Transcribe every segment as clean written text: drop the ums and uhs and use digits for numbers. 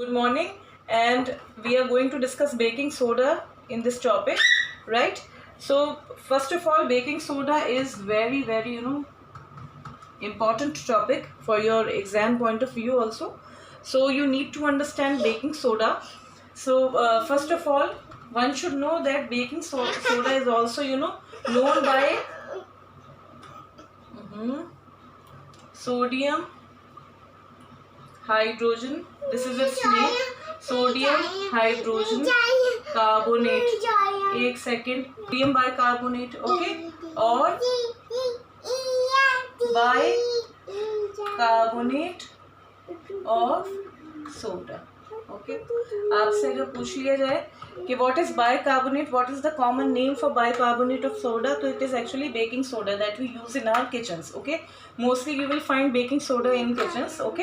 Good morning, and we are going to discuss baking soda in this topic, right? So first of all, baking soda is very important topic for your exam point of view also. So you need to understand baking soda. So first of all, one should know that baking soda is also known by sodium hydrogen. This is its name, sodium hydrogen carbonate. एक second, sodium bicarbonate, okay, और bicarbonate of soda. Okay, आपसे अगर पूछ लिया जाए कि what is bicarbonate, what is the common name for bicarbonate of soda, तो it is actually baking soda that we use in our kitchens. Okay, mostly we will find baking soda in kitchens. Okay,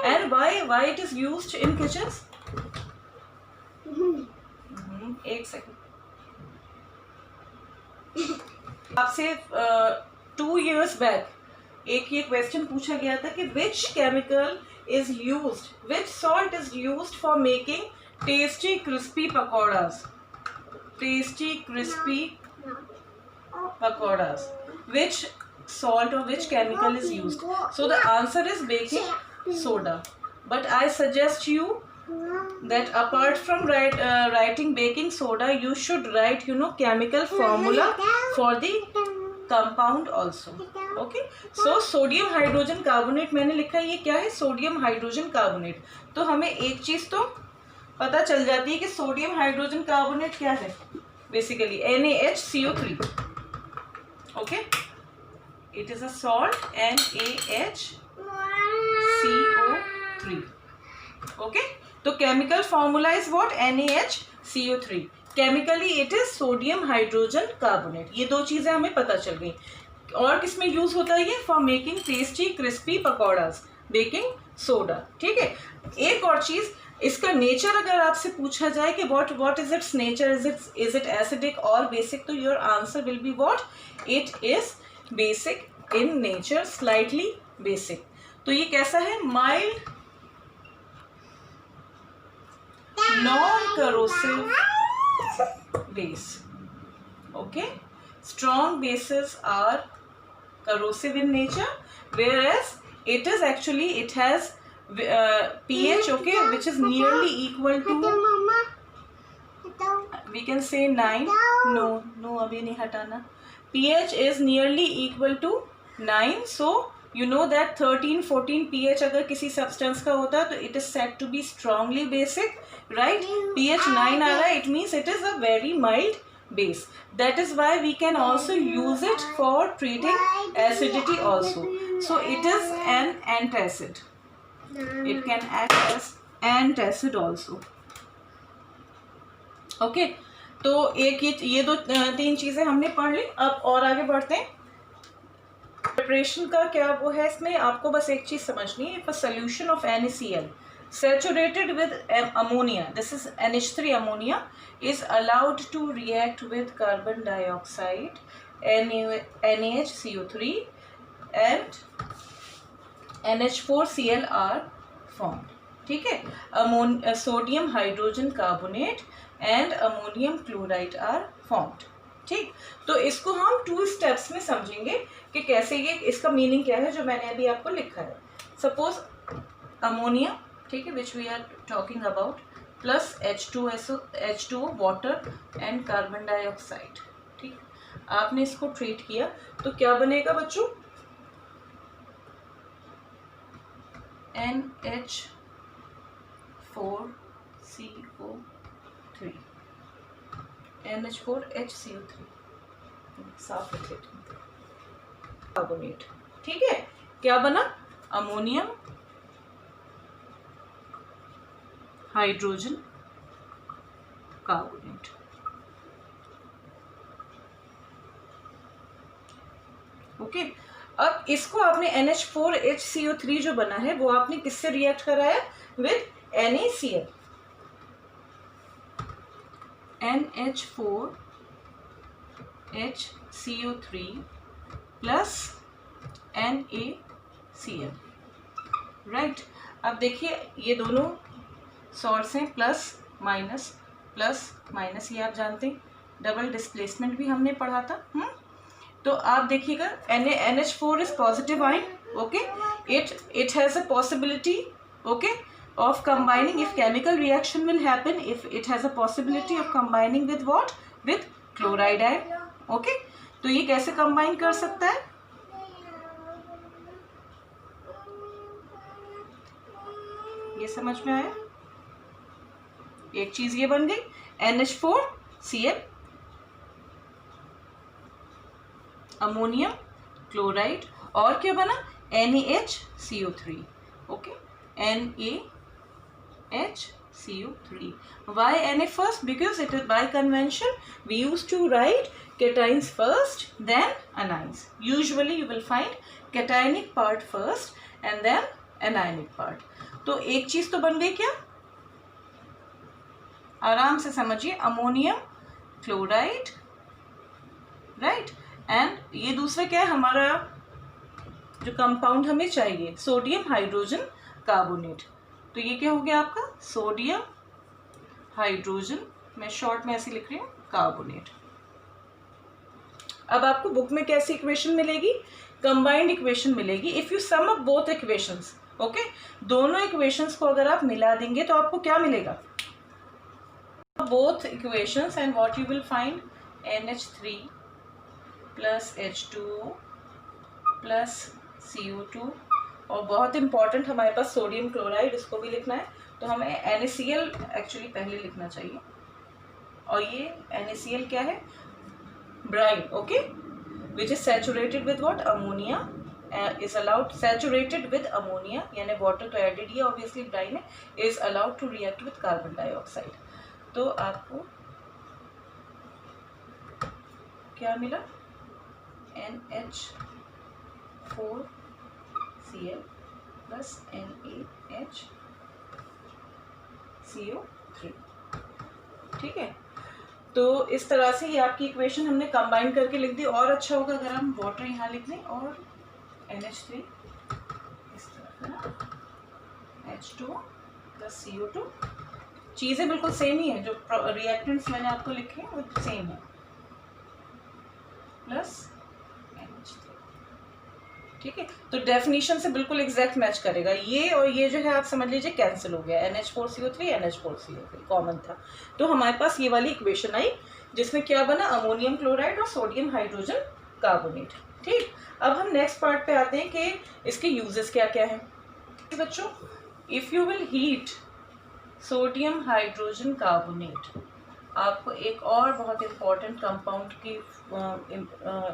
and why it is used in kitchens. एक second, आपसे 2 years back एक ये question पूछा गया था कि which chemical is used, which salt is used for making tasty crispy pakoras. Tasty crispy pakoras, which salt or which chemical is used? So the answer is baking soda. But I suggest you that apart from writing baking soda, you should write chemical formula for the compound also. Okay, so sodium hydrogen carbonate मैंने लिखा है, ये क्या है? Sodium hydrogen carbonate. तो हमें एक चीज तो पता चल जाती है कि सोडियम हाइड्रोजन कार्बोनेट क्या है, basically NaHCO3. Okay, it is a salt NaHCO3. Okay, तो chemical formula is what? NaHCO3. Chemically it is sodium hydrogen carbonate. ये दो चीजें हमें पता चल गई. और किसमें यूज होता है ये? For making tasty crispy pakoras, baking soda. ठीक है, एक और चीज, इसका नेचर अगर आपसे पूछा जाए कि what is it's nature, is it acidic और बेसिक, तो your answer will be what? It is basic in nature, slightly basic. तो ये कैसा है? Mild non corrosive base. Okay, strong bases are corrosive in nature, whereas it has pH, okay, which is nearly equal to, we can say 9. No abhi nahi hatana. pH is nearly equal to 9. So you know that 13-14 pH अगर किसी substance का होता है तो it is said to be strongly basic, right? pH 9 आ रहा है, it means it is a very mild base. That is why we can also use it for treating acidity also. So it is an antacid. It can act as antacid also. Okay, तो एक ये दो 3 चीजें हमने पढ़ ली. अब और आगे बढ़ते हैं. प्रिपरेशन का क्या वो है, इसमें आपको बस एक चीज समझनी है. If a solution of NaCl saturated with ammonia, this is NH3 ammonia, is allowed to react with carbon dioxide, NaHCO3 and NH4Cl are formed. ठीक है, sodium hydrogen carbonate and ammonium chloride are formed. ठीक, तो इसको हम 2 steps में समझेंगे कि कैसे ये, इसका मीनिंग क्या है जो मैंने अभी आपको लिखा है. सपोज अमोनिया, ठीक है, which we are talking about, plus H2O water and carbon dioxide. ठीक, आपने इसको ट्रीट किया तो क्या बनेगा बच्चों? NH4CO3, NH4HCO3, साफ रख लेते हैं, कार्बोनेट. ठीक है, क्या बना? Ammonium hydrogen carbonate. ओके, अब इसको आपने NH4HCO3 जो बना है वो आपने किससे रिएक्ट कराया? With NaCl. NH4HCO3 plus NaCl. Right, अब देखिए ये दोनों सॉल्ट से प्लस माइनस ये आप जानते हैं, डबल डिस्प्लेसमेंट भी हमने पढ़ा था। तो आप देखिएगा NH4 is positive ion, okay, it has a possibility, okay, of combining, if chemical reaction will happen, if it has a possibility of combining with what, with chloride ion, okay। तो ये कैसे कंबाइन कर सकता है, ये समझ में आया। एक चीज ये बन गई NH4Cl, अमोनियम क्लोराइड, और क्या बना NaHCO3, okay, NaHCO3। Why Na first? Because it is by convention we used to write cations first then anions. Usually you will find cationic part first and then anionic part. तो एक चीज तो बन गई, क्या, आराम से समझिए, अमोनियम क्लोराइड, राइट, एंड ये दूसरा क्या है हमारा जो कंपाउंड हमें चाहिए, सोडियम हाइड्रोजन कार्बोनेट। तो ये क्या हो गया आपका सोडियम हाइड्रोजन, मैं शॉर्ट में ऐसे लिख रही हूँ, कार्बोनेट। अब आपको बुक में कैसी इक्वेशन मिलेगी, कंबाइंड इक्वेशन मिलेगी। If you sum up both equations, okay, दोनों इक्वेशंस को अगर आप मिला देंगे तो आपको क्या मिलेगा, both equations, and what you will find NH3 plus H2O plus CO2, और बहुत इंपॉर्टेंट हमारे पास सोडियम क्लोराइड, इसको भी लिखना है, तो हमें NaCl एक्चुअली पहले लिखना चाहिए, और ये NaCl क्या है, brine, okay, which is saturated with what, ammonia, is allowed, saturated with ammonia, यानी water तो एडेड ही ऑब्वियसली ब्राइन है, is allowed to react with carbon dioxide। तो आपको क्या मिला, NH4Cl प्लस NaHCO3, ठीक है। तो इस तरह से ये आपकी इक्वेशन हमने कंबाइन करके लिख दी, और अच्छा होगा अगर हम वाटर यहाँ लिख दें और NH3 इस तरफ है ना, H2O प्लस CO2, चीज़ें बिल्कुल सेम ही है, जो रिएक्टेंट्स मैंने आपको लिखे हैं वो सेम है, प्लस NH3, ठीक है। तो डेफिनेशन से बिल्कुल एग्जैक्ट मैच करेगा, ये और ये जो है आप समझ लीजिए कैंसिल हो गया, NH4CO3 NH4CO3 कॉमन था, तो हमारे पास ये वाली इक्वेशन आई जिसमें क्या बना, अमोनियम क्लोराइड और सोडियम हाइड्रोजन कार्बोनेट, ठीक। अब हम नेक्स्ट पार्ट पे आते हैं कि इसके यूजेस क्या क्या हैं। बच्चों, if you will heat sodium hydrogen carbonate, आपको एक और बहुत इंपॉर्टेंट कंपाउंड की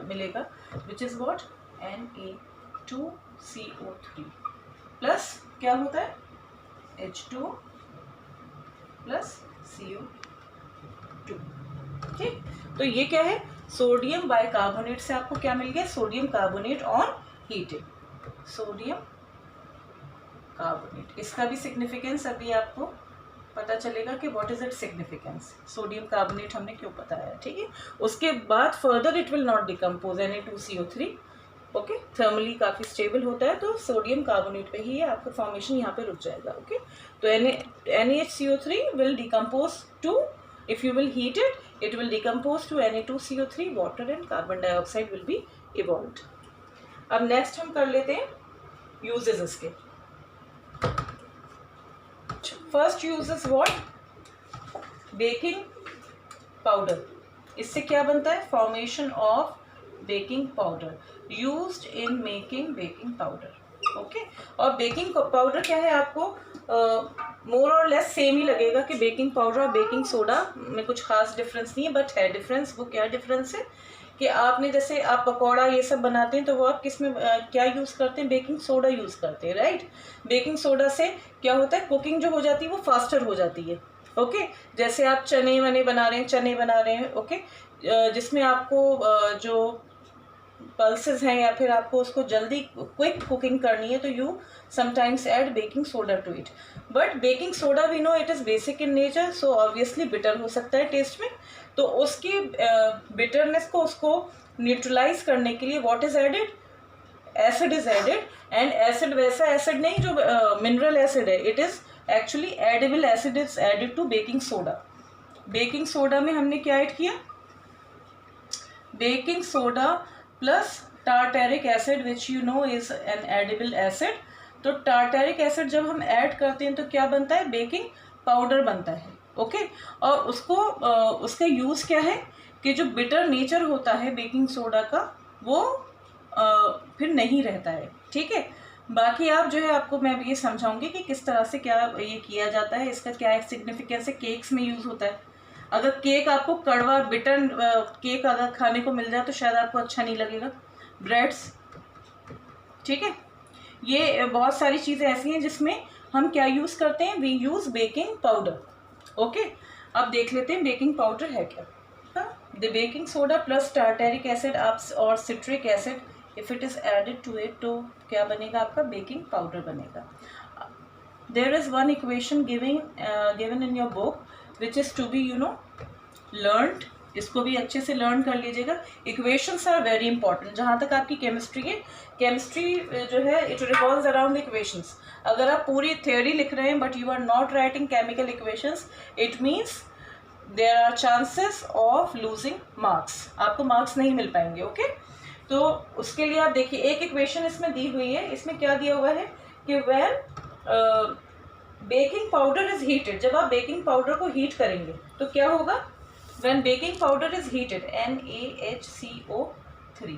मिलेगा, which is what, Na2CO3 plus क्या होता है, H2O प्लस CO2, ठीक। तो ये क्या है, सोडियम बाइकार्बोनेट से आपको क्या मिल गया, sodium carbonate on heating, sodium carbonate. इसका भी सिग्निफिकेंस अभी आपको पता चलेगा कि what is it significance, sodium carbonate हमने क्यों बताया, ठीक है। उसके बाद further it will not decompose Na2CO3, okay, thermally काफ़ी स्टेबल होता है, तो सोडियम कार्बोनेट पे ही है, आपका फॉर्मेशन यहाँ पे रुक जाएगा, ओके। तो NaHCO3 will decompose to, if you will heat it, it will decompose to Na2CO3, water and carbon dioxide will be evolved। अब नेक्स्ट हम कर लेते हैं यूजेस इसके। First use is what, baking powder. इससे क्या बनता है, formation of baking powder, used in making baking powder, okay. और बेकिंग पाउडर क्या है, आपको मोर और लेस सेम ही लगेगा कि बेकिंग पाउडर और बेकिंग सोडा में कुछ खास डिफरेंस नहीं है, बट है डिफरेंस। वो क्या डिफरेंस है कि आपने जैसे आप पकौड़ा ये सब बनाते हैं तो वो आप किस में क्या यूज़ करते हैं, बेकिंग सोडा यूज़ करते हैं, राइट। बेकिंग सोडा से क्या होता है, कुकिंग जो हो जाती है वो फास्टर हो जाती है, ओके। जैसे आप चने वने बना रहे हैं, ओके, जिसमें आपको जो पल्सेस हैं या फिर आपको उसको जल्दी क्विक कुकिंग करनी है, तो you sometimes add baking soda to it. But baking soda we know it is basic in nature, so obviously bitter हो सकता है टेस्ट में। तो उसकी बिटरनेस को उसको न्यूट्रलाइज करने के लिए what is added, acid is added. And acid वैसा एसिड नहीं जो मिनरल एसिड है, it is actually edible acid is added to baking soda. Baking soda में हमने क्या ऐड किया, baking soda plus tartaric acid which you know is an edible acid. तो tartaric acid जब हम ऐड करते हैं तो क्या बनता है, बेकिंग पाउडर बनता है. ओके और उसको उसका यूज़ क्या है कि जो बिटर नेचर होता है बेकिंग सोडा का वो फिर नहीं रहता है. ठीक है, बाकी आप जो है आपको मैं ये समझाऊंगी कि किस तरह से क्या ये किया जाता है, इसका क्या सिग्निफिकेंस है. केक्स में यूज़ होता है. अगर केक आपको कड़वा बिटर केक अगर खाने को मिल जाए तो शायद आपको अच्छा नहीं लगेगा. ब्रेड्स, ठीक है, ये बहुत सारी चीज़ें ऐसी हैं जिसमें हम क्या यूज़ करते हैं, we use baking powder. Okay अब देख लेते हैं बेकिंग पाउडर है क्या. The baking soda plus tartaric acid और citric acid if it is added to it, तो क्या बनेगा आपका, बेकिंग पाउडर बनेगा. There is one equation given in your book which is to be learned. इसको भी अच्छे से लर्न कर लीजिएगा. Equations are very important. जहाँ तक आपकी केमिस्ट्री है, केमिस्ट्री जो है इट रिवॉल्व्स अराउंड इक्वेशंस. अगर आप पूरी थ्योरी लिख रहे हैं but you are not writing chemical equations, it means there are chances of losing marks. आपको मार्क्स नहीं मिल पाएंगे. ओके तो उसके लिए आप देखिए एक इक्वेशन इसमें दी हुई है. इसमें क्या दिया हुआ है कि when baking powder is heated, जब आप बेकिंग पाउडर को हीट करेंगे तो क्या होगा, when baking powder is heated NaHCO3,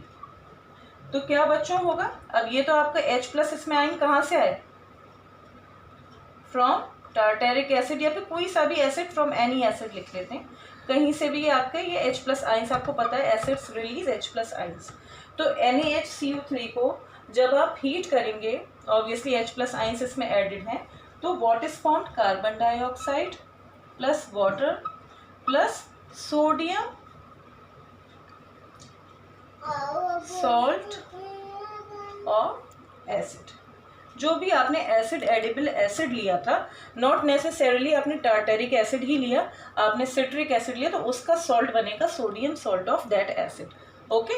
तो क्या बच्चों होगा. अब ये तो आपका H+ इसमें आयन कहाँ से आए, फ्रॉम टार्टेरिक एसिड या फिर कोई सा भी एसिड, फ्रॉम एनी एसिड लिख लेते हैं, कहीं से भी आपके ये H+ आइंस, आपको पता है एसिड्स रिलीज H+ आइंस. तो NaHCO3 को जब आप हीट करेंगे, ऑब्वियसली H+ आइंस इसमें एडेड हैं, तो what is formed, carbon dioxide plus water plus sodium salt और एसिड. जो भी आपने एसिड एडिबल एसिड लिया था, नॉट नेसेसरीली आपने टार्टेरिक एसिड ही लिया, आपने सिट्रिक एसिड लिया, तो उसका सॉल्ट बनेगा sodium salt of that acid. Okay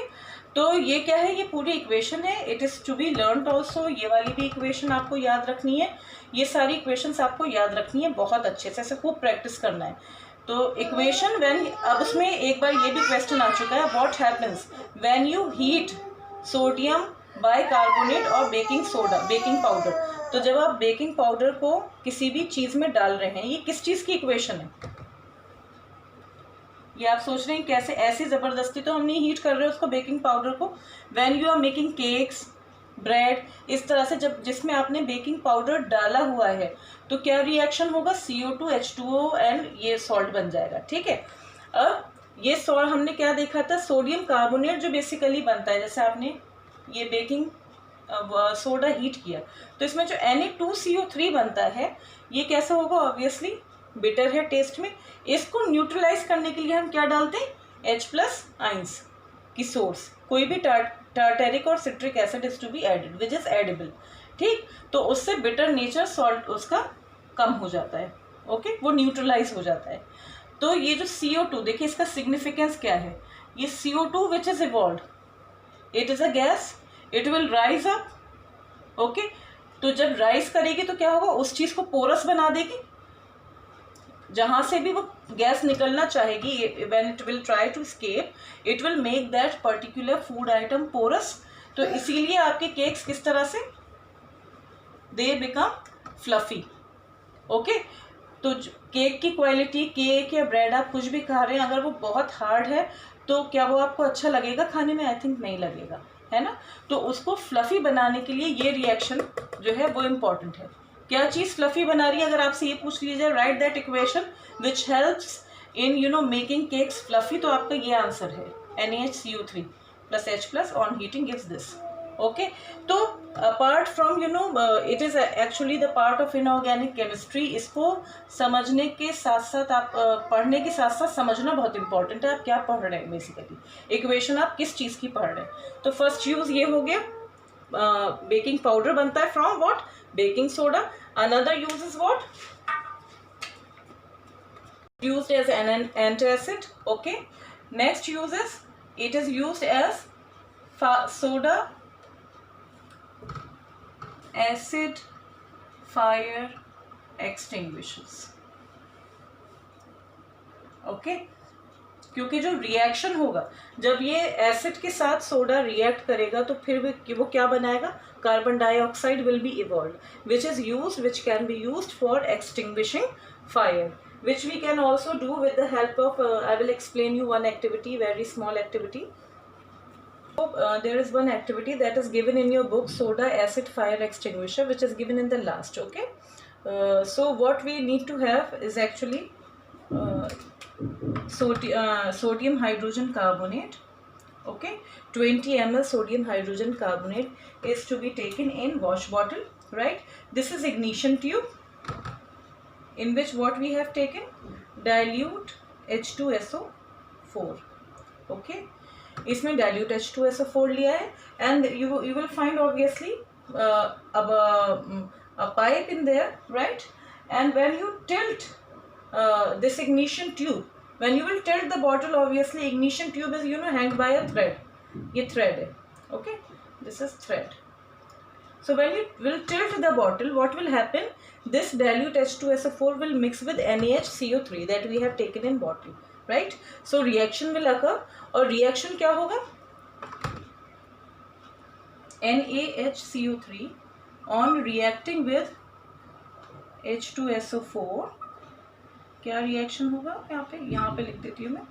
तो ये क्या है, ये पूरी इक्वेशन है. It is to be learned also. ये वाली भी इक्वेशन आपको याद रखनी है. ये सारी इक्वेशंस आपको याद रखनी है बहुत अच्छे से, ऐसे खूब प्रैक्टिस करना है. तो इक्वेशन व्हेन, अब उसमें एक बार ये भी क्वेश्चन आ चुका है, what happens when you heat sodium bicarbonate और बेकिंग सोडा, बेकिंग पाउडर. तो जब आप बेकिंग पाउडर को किसी भी चीज़ में डाल रहे हैं, ये किस चीज़ की इक्वेशन है, ये आप सोच रहे हैं कैसे, ऐसी ज़बरदस्ती तो हम नहीं हीट कर रहे उसको बेकिंग पाउडर को. When you are making cakes, bread, इस तरह से जब जिसमें आपने बेकिंग पाउडर डाला हुआ है तो क्या रिएक्शन होगा, CO2 H2O एंड ये सॉल्ट बन जाएगा. ठीक है, अब ये सॉल्ट हमने क्या देखा था, सोडियम कार्बोनेट जो बेसिकली बनता है, जैसे आपने ये बेकिंग सोडा हीट किया तो इसमें जो Na2CO3 बनता है, ये कैसे होगा, ऑब्वियसली बिटर है टेस्ट में. इसको न्यूट्रलाइज करने के लिए हम क्या डालते हैं, H+ आइंस की सोर्स, कोई भी टार्टेरिक और citric acid is to be added which is edible. ठीक, तो उससे बिटर नेचर सॉल्ट उसका कम हो जाता है. ओके वो न्यूट्रलाइज हो जाता है. तो ये जो CO2, देखिए इसका सिग्निफिकेंस क्या है, ये CO2 which is evolve, it is a gas, it will rise up. Okay तो जब राइज करेगी तो क्या होगा, उस चीज़ को पोरस बना देगी, जहाँ से भी वो गैस निकलना चाहेगी, when it will try to escape, it will make that particular food item porous. तो इसीलिए आपके केक्स किस तरह से, दे बिकम फ्लफी. ओके तो केक की क्वालिटी, केक या ब्रेड आप कुछ भी खा रहे हैं, अगर वो बहुत हार्ड है तो क्या वो आपको अच्छा लगेगा खाने में, आई थिंक नहीं लगेगा, है ना. तो उसको फ्लफी बनाने के लिए ये रिएक्शन जो है वो इम्पॉर्टेंट है. क्या चीज़ फ्लफी बना रही है, अगर आपसे ये पूछ लीजिए right that equation which helps in making cakes fluffy, तो आपका ये आंसर है NaHCO3 plus H+ on heating gives this. Okay तो apart from it is actually the part of inorganic chemistry. इसको समझने के साथ साथ आप पढ़ने के साथ साथ समझना बहुत इंपॉर्टेंट है. आप क्या पढ़ रहे हैं, बेसिकली इक्वेशन आप किस चीज़ की पढ़ रहे हैं. तो फर्स्ट यूज़ ये हो गया, बेकिंग पाउडर बनता है from what, baking soda. Another use is what, used as an antacid. Okay, next use is, it is used as soda acid fire extinguishes. Okay क्योंकि जो रिएक्शन होगा जब ये एसिड के साथ सोडा रिएक्ट करेगा तो फिर वो क्या बनाएगा, carbon dioxide will be evolve which can be used for extinguishing fire, which we can also do with the help of I will explain you one activity, very small activity. So, there is one activity that is given in your book, soda acid fire extinguisher, which is given in the last. Okay, so what we need to have is actually sodium hydrogen carbonate. Okay, 20 ml sodium hydrogen carbonate is to be taken in wash bottle, right? This is ignition tube in which what we have taken, dilute H2SO4. okay, इसमें dilute H2SO4 लिया है and you will find obviously a pipe in there, right? And when you tilt this ignition tube, when you will tilt the bottle, obviously ignition tube is hanged by a thread. ये thread है, okay, this is thread. So when you will tilt the bottle, what will happen? This dilute H2SO4 will mix with NaHCO3 that we have taken in bottle, right? So reaction will occur, और reaction क्या होगा? NaHCO3 on reacting with H2SO4 क्या reaction होगा? यहाँ पे लिख देती हूँ मैं,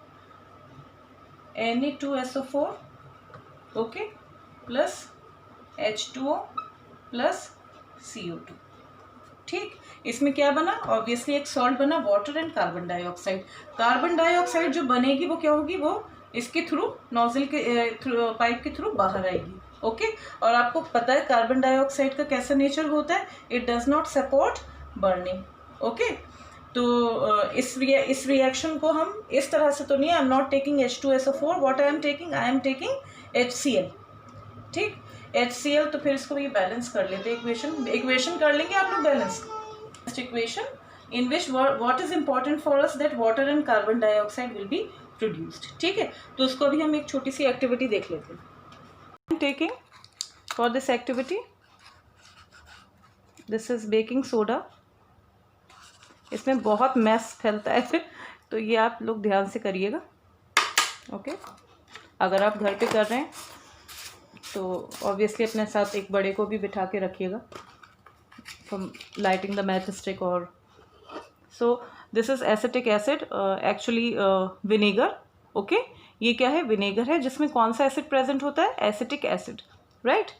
Na2SO4 okay plus H2O plus CO2. ठीक, इसमें क्या बना? ऑब्वियसली एक सॉल्ट बना, water and carbon dioxide. Carbon dioxide जो बनेगी वो क्या होगी, वो इसके थ्रू नोजल के पाइप के थ्रू बाहर आएगी. ओके, और आपको पता है कार्बन डाइऑक्साइड का कैसा नेचर होता है, it does not support burning. Okay, तो इस रिएक्शन को हम इस तरह से तो नहीं, I am not taking H2SO4, what I am taking HCl. ठीक, HCl, तो फिर इसको ये बैलेंस कर लेते हैं. इक्वेशन कर लेंगे आप लोग balance. Equation in which what is important for us that water and carbon dioxide will be produced. ठीक है, तो उसको अभी हम एक छोटी सी एक्टिविटी देख लेते हैं. Taking for this activity, this is baking soda. इसमें बहुत मैस फैलता है तो ये आप लोग ध्यान से करिएगा. ओके, अगर आप घर पे कर रहे हैं तो ऑब्वियसली अपने साथ एक बड़े को भी बिठा के रखिएगा from lighting the match stick. और so this is acetic acid, actually vinegar. Okay, ये क्या है? विनेगर है जिसमें कौन सा एसिड प्रेजेंट होता है? Acetic acid, right?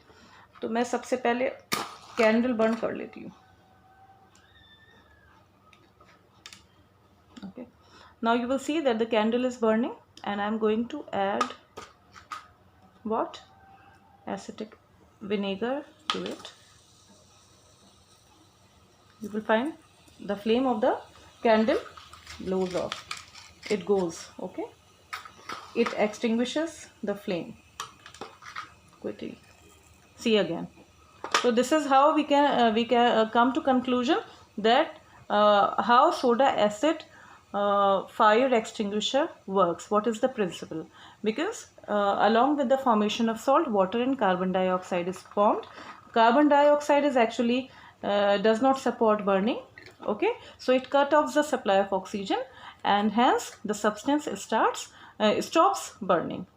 तो मैं सबसे पहले कैंडल बर्न कर लेती हूँ. Okay, now you will see that the candle is burning and I am going to add what? Acetic vinegar to it. You will find the flame of the candle blows off, it goes. Okay, it extinguishes the flame quickly. See again. So this is how we can come to conclusion that how soda acid fire extinguisher works. What is the principle? Because along with the formation of salt, water and carbon dioxide is formed. Carbon dioxide is actually does not support burning. Okay, so it cut off the supply of oxygen and hence the substance stops burning.